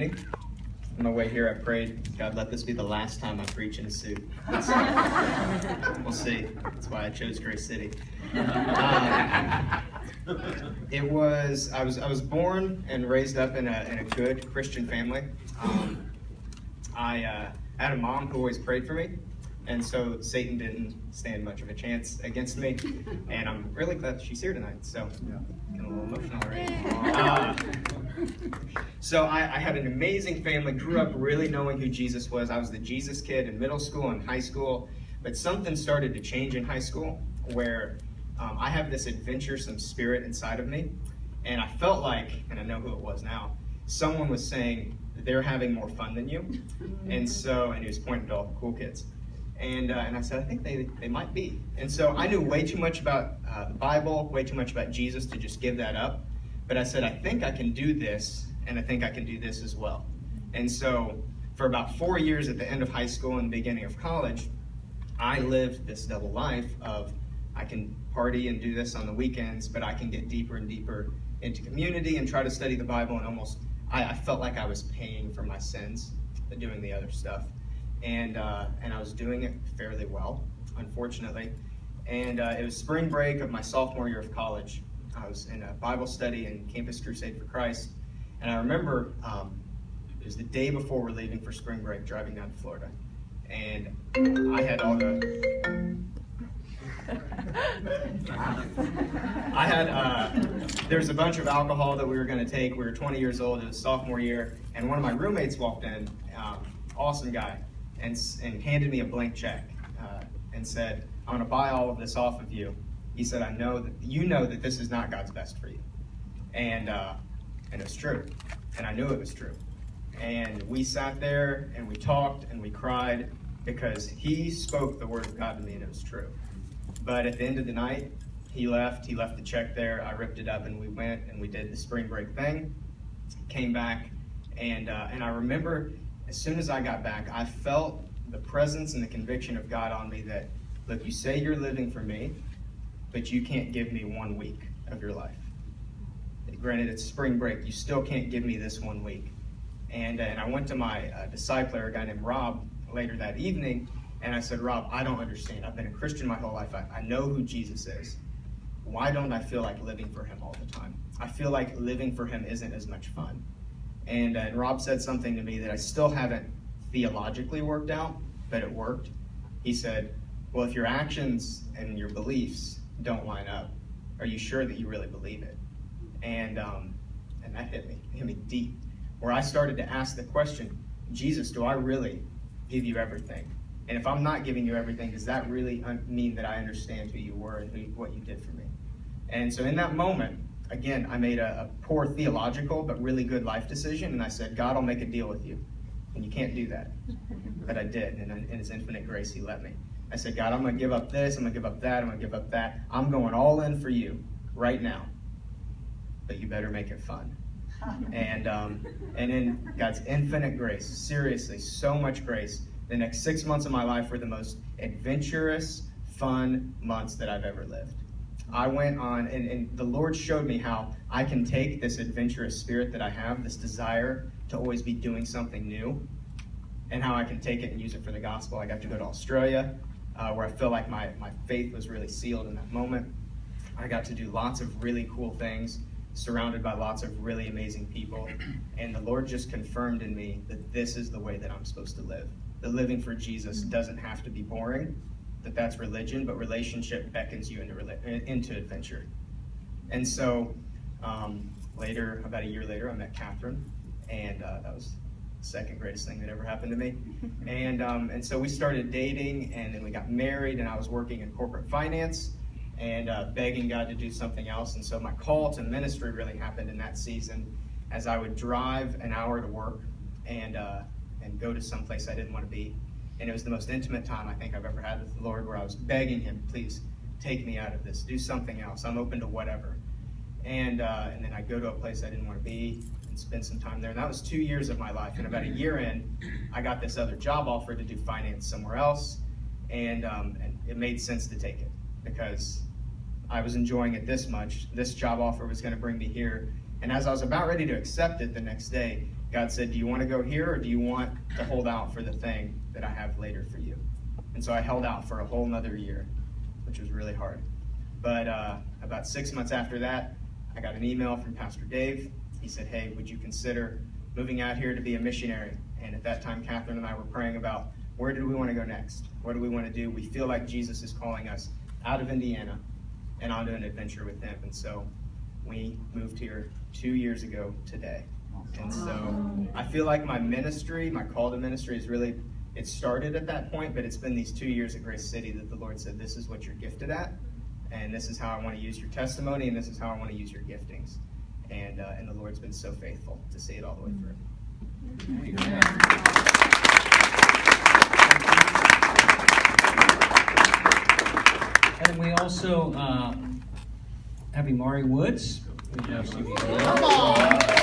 evening. On my way here, I prayed, God, let this be the last time I preach in a suit. We'll see. That's why I chose Grace City. I was born and raised up in a good Christian family. I had a mom who always prayed for me, and so Satan didn't stand much of a chance against me. And I'm really glad that she's here tonight. So, getting a little emotional already. So I had an amazing family, grew up really knowing who Jesus was. I was the Jesus kid in middle school and high school, but something started to change in high school where I have this adventuresome spirit inside of me, and I felt like, and I know who it was now, someone was saying they're having more fun than you, and he was pointing to all the cool kids. And I said, I think they might be. And so I knew way too much about the Bible, way too much about Jesus to just give that up. But I said, I think I can do this, and I think I can do this as well. And so for about 4 years at the end of high school and the beginning of college, I lived this double life of I can party and do this on the weekends, but I can get deeper and deeper into community and try to study the Bible. And I felt like I was paying for my sins doing the other stuff. And I was doing it fairly well, unfortunately. And it was spring break of my sophomore year of college. I was in a Bible study in Campus Crusade for Christ. And I remember it was the day before we're leaving for spring break, driving down to Florida. And I had all the... there was a bunch of alcohol that we were going to take. We were 20 years old. It was sophomore year. And one of my roommates walked in, awesome guy, and handed me a blank check and said, I'm going to buy all of this off of you. He said, I know that you know that this is not God's best for you. And it was true. And I knew it was true. And we sat there and we talked and we cried because he spoke the word of God to me and it was true. But at the end of the night, he left the check there. I ripped it up and we went and we did the spring break thing, came back. And I remember as soon as I got back, I felt the presence and the conviction of God on me that, look, you say you're living for me, but you can't give me 1 week of your life. Granted, it's spring break. You still can't give me this 1 week. And I went to my discipler, a guy named Rob, later that evening, and I said, Rob, I don't understand. I've been a Christian my whole life. I know who Jesus is. Why don't I feel like living for him all the time? I feel like living for him isn't as much fun. And Rob said something to me that I still haven't theologically worked out, but it worked. He said, well, if your actions and your beliefs don't line up, are you sure that you really believe it? And that hit me deep, where I started to ask the question, Jesus, do I really give you everything? And if I'm not giving you everything, does that really mean that I understand who you were and what you did for me? And so in that moment, again, I made a poor theological but really good life decision, and I said, God, I'll make a deal with you. And you can't do that. But I did, and in his infinite grace, he let me. I said, God, I'm going to give up this, I'm going to give up that, I'm going to give up that. I'm going all in for you right now. But you better make it fun. And in God's infinite grace, seriously, so much grace, the next 6 months of my life were the most adventurous, fun months that I've ever lived. I went on, and the Lord showed me how I can take this adventurous spirit that I have, this desire to always be doing something new, and how I can take it and use it for the gospel. I got to go to Australia, where I feel like my faith was really sealed in that moment. I got to do lots of really cool things, surrounded by lots of really amazing people, and the Lord just confirmed in me that this is the way that I'm supposed to live. That living for Jesus doesn't have to be boring, that's religion, but relationship beckons you into adventure. And so later, about a year later, I met Catherine, and that was the second greatest thing that ever happened to me. And so we started dating, and then we got married, and I was working in corporate finance and begging God to do something else. And so my call to ministry really happened in that season, as I would drive an hour to work and go to some place I didn't want to be. And it was the most intimate time I think I've ever had with the Lord, where I was begging him, please take me out of this, do something else. I'm open to whatever. And then I'd go to a place I didn't want to be and spend some time there. And that was 2 years of my life. And about a year in, I got this other job offer to do finance somewhere else. And it made sense to take it because I was enjoying it this much. This job offer was going to bring me here. And as I was about ready to accept it the next day, God said, do you want to go here, or do you want to hold out for the thing that I have later for you? And so I held out for a whole nother year, which was really hard. But about 6 months after that, I got an email from Pastor Dave. He said, hey, would you consider moving out here to be a missionary? And at that time, Catherine and I were praying about, where do we want to go next? What do we want to do? We feel like Jesus is calling us out of Indiana and onto an adventure with him. And so we moved here 2 years ago today. And so I feel like my ministry, my call to ministry is really, it started at that point, but it's been these 2 years at Grace City that the Lord said, this is what you're gifted at, and this is how I want to use your testimony, and this is how I want to use your giftings. And the Lord's been so faithful to see it all the way through. And we also have Imari Woods. Come on!